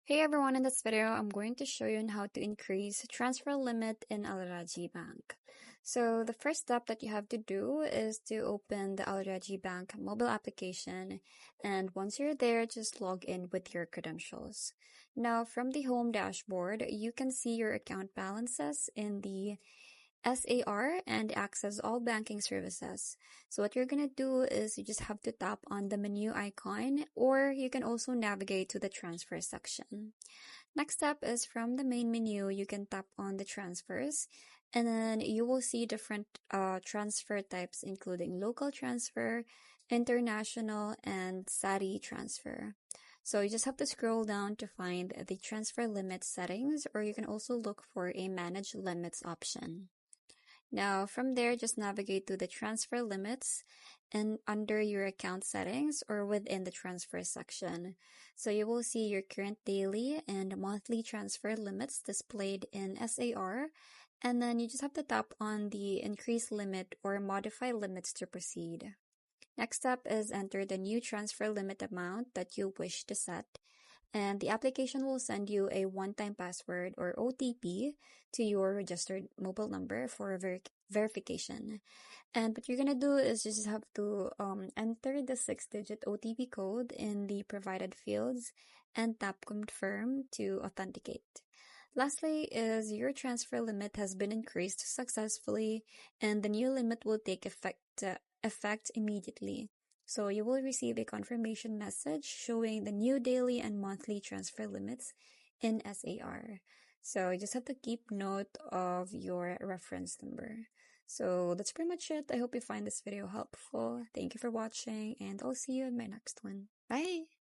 Hey everyone, in this video, I'm going to show you on how to increase transfer limit in Rajhi Bank. So the first step that you have to do is to open the Rajhi Bank mobile application, and once you're there, just log in with your credentials. Now, from the home dashboard, you can see your account balances in the SAR and access all banking services. So what you're gonna do is you just have to tap on the menu icon, or you can also navigate to the transfer section. Next step is from the main menu, you can tap on the transfers, and then you will see different transfer types, including local transfer, international, and SARI transfer. So you just have to scroll down to find the transfer limit settings, or you can also look for a manage limits option. Now, from there, just navigate to the transfer limits and under your account settings or within the transfer section. So you will see your current daily and monthly transfer limits displayed in SAR. And then you just have to tap on the increase limit or modify limits to proceed. Next step is enter the new transfer limit amount that you wish to set, and the application will send you a one-time password or OTP to your registered mobile number for verification. And what you're gonna do is you just have to enter the 6-digit OTP code in the provided fields and tap confirm to authenticate. Lastly is your transfer limit has been increased successfully, and the new limit will take effect immediately. So you will receive a confirmation message showing the new daily and monthly transfer limits in SAR. So you just have to keep note of your reference number. So that's pretty much it. I hope you find this video helpful. Thank you for watching, and I'll see you in my next one. Bye!